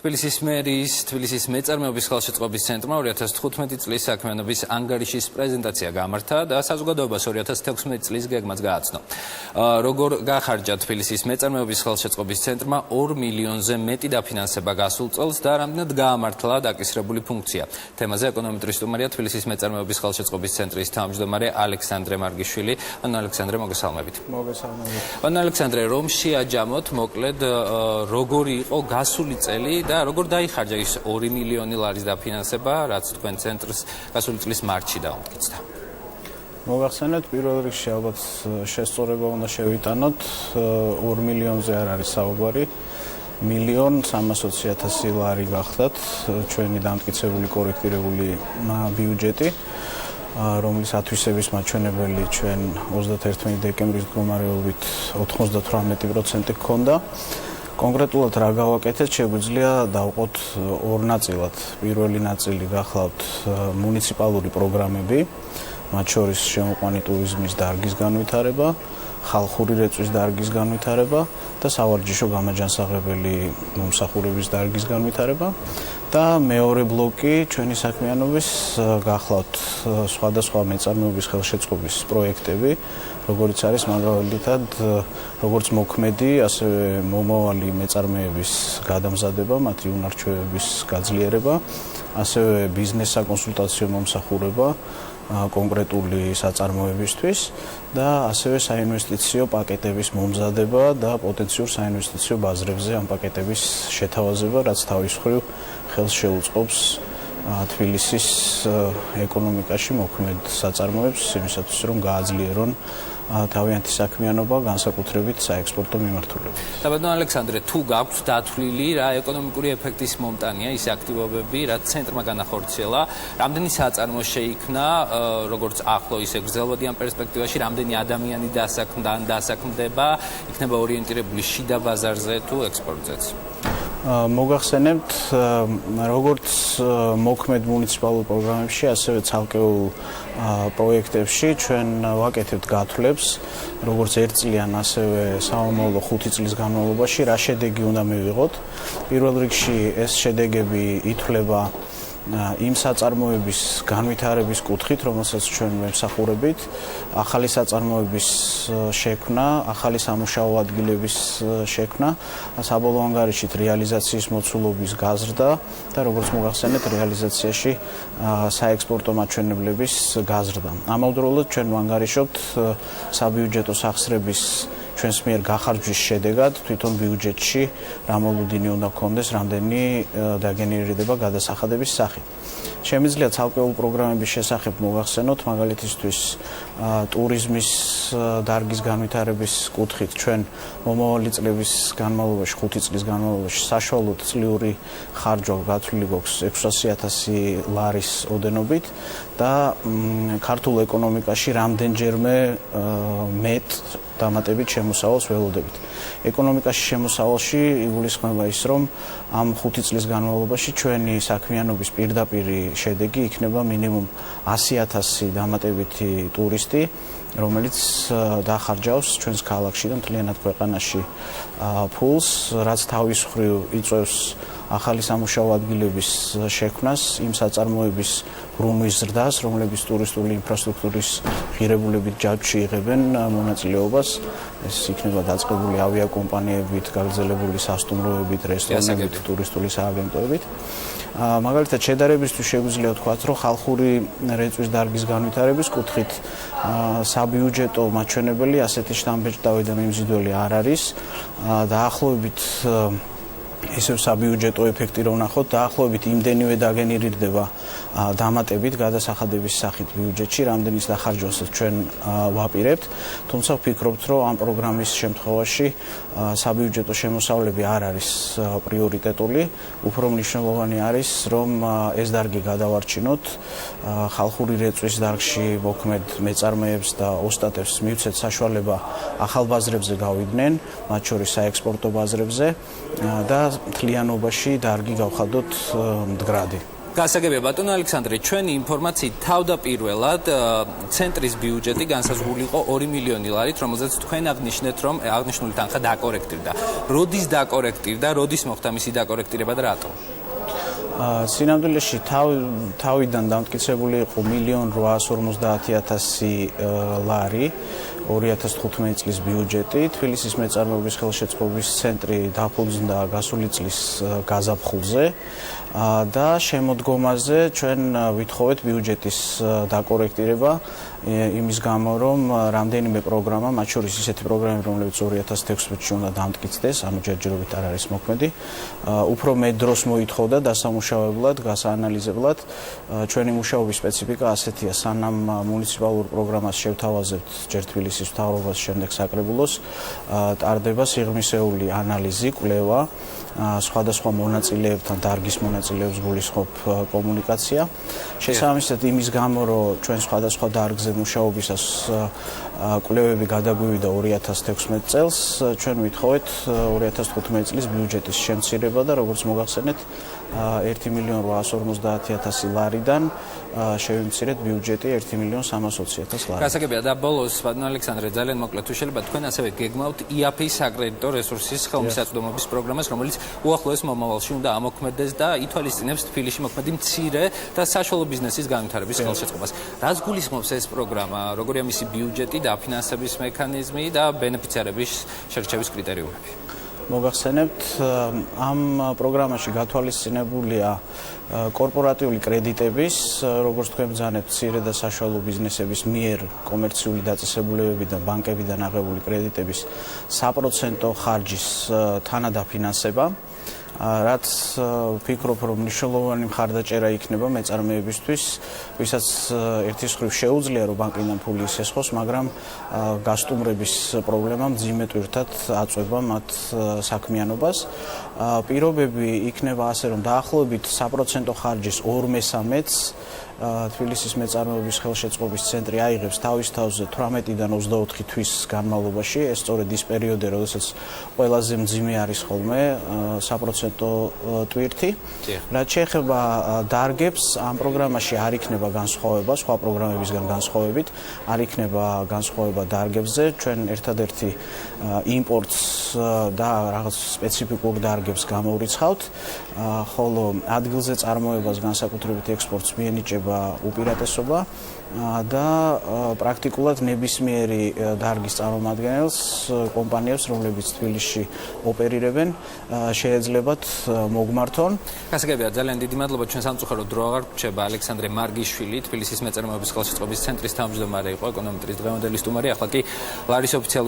თბილისის მეწარმეობის ხელშეწყობის ცენტრმა 2015 წლის საქმიანობის ანგარიშის პრეზენტაცია გამართა და საზოგადოებას 2016 წლის გეგმაც გააცნო. Როგორ გახარჯა თბილისის მეწარმეობის ხელშეწყობის ცენტრმა 2 მილიონზე მეტი დაფინანსება გასულ წელს და რამდენად გაამართლა დაკისრებული ფუნქცია. თემაზე ეკონომისტრი სტუმარია თბილისის მეწარმეობის ხელშეწყობის ცენტრის თავმჯდომარე ალექსანდრე მარგიშვილი. ალექსანდრე, მოგესალმებით. მოგესალმებით. ალექსანდრე, რომ შეაჯამოთ, მოკლედ როგორი იყო გასული წელი და როგორ დაიხარჯა ის 2 მილიონი ლარის დაფინანსება, რაც თქვენ ცენტრს გასული წლის მარტში დაუმტკიცდა. მოგახსენეთ, პირველ რიგში ალბათ შესწორება უნდა შევიტანოთ, 2 მილიონზე არ არის საუბარი, 1.320.000 ლარი გახდათ ჩვენი დამტკიცებული კორექტირებული ბიუჯეტი, რომლის ათვისების მაჩვენებელი ჩვენ 31 დეკემბრის მდგომარეობით 98% გქონდა. კონკრეტულად რა გავაკეთეთ, შეგვიძლია დავყოთ ორ ნაწილად. პირველი ნაწილი გახლავთ მუნიციპალური პროგრამები, მათ შორის შემოყვანი ტურიზმის დარგის განვითარება, ხალხური რეწვის დარგის განვითარება და სავარჯიშო გამაჯანსაღებელი მომსახურების დარგის განვითარება და მეორე ბლოკი ჩვენი საქმიანობის გახლავთ სხვადასხვა მეწარმეობის ხელშეწყობის პროექტები, როგორც არის მაგალითად როგორც მოქმედი, ასევე მომავალი მეწარმეების გადამზადება, მათი უნარჩვევების გაძლიერება, ასევე ბიზნეს საკონსულტაციო მომსახურება კონკრეტული საწარმოებისთვის და ასევე საინვესტიციო პაკეტების მომზადება და პოტენციურ საინვესტიციო ბაზრებზე ამ პაკეტების შეთავაზება, რაც თავის მხრივ ხელს შეუწყობს თბილისის ეკონომიკაში მოქმედ საწარმოებს იმისათვის, რომ გააძლიერონ თავიანთი საქმიანობა, განსაკუთრებით საექსპორტო მიმართულებით. Საბადო ალექსანდრე, თუ გაქვთ დათვლილი რა ეკონომიკური ეფექტის მომტანია ის აქტივობები, რაც ცენტრმა განახორციელა, რამდენი საწარმო შეიქმნა, როგორც ახლო ისე გრძელვადიან პერსპექტივაში, რამდენი ადამიანი დასაქმდება, იქნება ორიენტირებული შიდა ბაზარზე თუ ექსპორტზეც? მოგახსენებთ, როგორც მოქმედ მუნიციპალურ პროგრამებში, ასევე ცალკეულ პროექტებში ჩვენ ვაკეთებთ გათვლებს, როგორც ერთწლიან, ასევე საომავლო 5 წლის განმავლობაში, რა შედეგი უნდა მივიღოთ. პირველ რიგში ეს შედეგები ითვლება იმ საწარმოების განვითარების კუთხით, რომელსაც ჩვენ ვემსახურებით, ახალი საწარმოების შექმნა, ახალი სამუშაო ადგილების შექმნა, საბოლოო ანგარიშით რეალიზაციის მოცულობის გაზრდა და როგორც მოგახსენეთ, რეალიზაციაში საექსპორტო მაჩვენებლების გაზრდა. ამავდროულად ჩვენ ვანგარიშობთ საბიუჯეტო სახსრების ჩვენს მიერ გახარჯვის შედეგად თვითონ ბიუჯეტში რა მოლოდინი უნდა გქონდეს, რამდენი დაგენერირდება გადასახადების სახით. შემიძლია ცალკეულ პროგრამების შესახებ მოგახსენოთ, მაგალითისთვის ტურიზმის დარგის განვითარების კუთხით ჩვენ მომავალი წლების განმავლობაში, 5 წლის განმავლობაში საშუალოდ წლიური ხარჯვა გათვლილი გვაქვს 600.000 ლარის ოდენობით და ქართულ ეკონომიკაში რამდენჯერმე მეტ დამატებით შემოსავალს ველოდებით. ეკონომიკაში შემოსავალში იგულისხმება ის, რომ ამ 5 წლის განმავლობაში ჩვენი საქმიანობის პირდაპირი შედეგი იქნება მინიმუმ 100.000 დამატებითი ტურისტი, რომელიც დახარჯავს ჩვენს ქალაქში და მთლიანად ქვეყანაში ფულს, რაც თავის მხრივ იწვევს ახალი სამუშაო ადგილების შექმნას, იმ საწარმოების ბრუნვის ზრდას, რომლებიც ტურისტული ინფრასტრუქტურის ღირებულებით ჯაჭვში იღებენ მონაწილეობას. ეს იქნება დაწყებული ავიაკომპანიებით, გაგრძელებული სასტუმროებით, რესტორნებით, ტურისტული სააგენტოებით. მაგალითად, შედარებისთვის შეგვიძლია ვთქვათ, რომ ხალხური რეწვის დარგის განვითარების კუთხით საბიუჯეტო მაჩვენებელი ასეთი შთამბეჭდავი და მიმზიდველი არ არის. დაახლოებით ისევ საბიუჯეტო ეფექტი რომ ნახოთ, დაახლოებით იმდენივე დაგენერირდება დამატებით გადასახადების სახით ბიუჯეტში, რამდენის დახარჯვასაც ჩვენ ვაპირებთ. თუმცა ვფიქრობთ, რომ ამ პროგრამის შემთხვევაში საბიუჯეტო შემოსავლები არ არის პრიორიტეტული. უფრო მნიშვნელოვანი არის, რომ ეს დარგი გადავარჩინოთ, ხალხური რეწვის დარგში მოქმედ მეწარმეებს და ოსტატებს მივცეთ საშუალება ახალ ბაზრებზე გავიდნენ, მათ შორის საექსპორტო ბაზრებზე და მთლიანობაში დარგი გავხადოთ მდგრადი. გასაგებია ბატონო ალექსანდრე, ჩვენი ინფორმაციით თავდაპირველად ცენტრის ბიუჯეტი განსაზღვრული იყო 2 მილიონი ლარით, რომელზეც თქვენ აღნიშნეთ, რომ აღნიშნული თანხა დაკორექტირდა. როდის დაკორექტირდა, როდის მოხდა მისი დაკორექტირება და რატო? სინამდვილეში თავიდან დამტკიცებული იყო 1.850.000 ლარი 2015 წლის ბიუჯეტი. თბილისის მეწარმეობის ხელშეწყობის ცენტრი დაფუძნდა გასული წლის გაზაფხულზე და შემოდგომაზე ჩვენ ვითხოვეთ ბიუჯეტის დაკორექტირება იმის გამო, რომ რამდენიმე პროგრამა, მათ შორის ისეთი პროგრამები, რომლებიც 2016-ში უნდა დამტკიცდეს, ანუ ჯერჯერობით არ არის მოქმედი, უფრო მეტ დროს მოითხოვდა დასამუშავებლად, გასაანალიზებლად. ჩვენი მუშაობის სპეციფიკა ასეთია, სანამ მუნიციპალურ პროგრამას შევთავაზებთ ჯერ თბილისის მთავრობას, შემდეგ საკრებულოს, ტარდება სიღრმისეული ანალიზი, კვლევა, სხვადასხვა მონაწილეებთან, დარგის მონაწილეებს გულისხმობ კომუნიკაცია. შესაბამისად იმის გამო, რომ ჩვენ სხვადასხვა დარგზე მუშაობისას კვლევები გადაგვივიდა 2016 წელს, ჩვენ ვითხოვეთ 2015 წლის ბიუჯეტის შემცირება და როგორც მოგახსენეთ 1.850.000 ლარიდან შევიმცირეთ ბიუჯეტი 1.320.000 ლარი. გასაგებია და ბოლოს ბატონო ალექსანდრე, ძალიან მოკლედ თუ შეიძლება თქვენ ასევე გეგმავთ IAP-ის საკრედიტო რესურსის ხელმისაწვდომობის პროგრამას, რომელიც უახლოეს მომავალში უნდა ამოქმედდეს და ითვალისწინებს თბილისში მოქმედი მცირე და საშუალო ბიზნესის განვითარების ხელშეწყობას. რას გულისხმობს ეს პროგრამა? როგორია მისი ბიუჯეტი, დაფინანსების მექანიზმი და ბენეფიციარების შერჩევის კრიტერიუმები? მოგახსენებთ, ამ პროგრამაში გათვალისწინებულია კორპორატიული კრედიტების, როგორც თქვენ ბრძანებთ, მცირე და საშუალო ბიზნესების მიერ კომერციული დაწესებულებებიდან, ბანკებიდან აღებული კრედიტების საპროცენტო ხარჯის თანადაფინანსება, რაც ვფიქრობ, რომ მნიშვნელოვანი მხარდაჭერა იქნება მეწარმეებისთვის, ვისაც ერთის მხრივ შეუძლია, რომ ბანკიდან ფული ისესხოს, მაგრამ გასტუმრების პრობლემა მძიმე ტვირთად აწვება მათ საქმიანობას. პირობები იქნება ასე, რომ დაახლოებით საპროცენტო ხარჯის 2/3-ს თბილისის მეწარმეობის ხელშეწყობის ცენტრი აიღებს თავის თავზე 18-დან 24 თვის განმავლობაში. ეს სწორედ ის პერიოდი, როდესაც ყველაზე მძიმე არის ხოლმე საპროცენტო ტვირთი. რაც შეეხება დარგებს, ამ პროგრამაში არ იქნება განსხვავება, სხვა პროგრამებისგან განსხვავებით, არ იქნება განსხვავება დარგებზე. ჩვენ ერთადერთი იმპორტს და რაღაც სპეციფიკურ დარგებს გამოვრიცხავთ, ხოლო ადგილზე წარმოებას, განსაკუთრებით ექსპორტს მიენიჭება უპირატესობა და პრაქტიკულად ნებისმიერი დარგის წარმომადგენელს, კომპანიებს, რომლებიც თბილისში ოპერირებენ, შეეძლებათ მოგმართონ. გასაგებია, ძალიან დიდი მადლობა. ჩვენ სამწუხაროდ დრო აღარ გვჭირდება. ალექსანდრე მარგიშვილი, თბილისის მეწარმეობის ხელშეწყობის ცენტრის თავმჯდომარე იყო, ეკონომეტრის დღევანდელი სტუმარი, ახლა კი ლარის ოფიციალური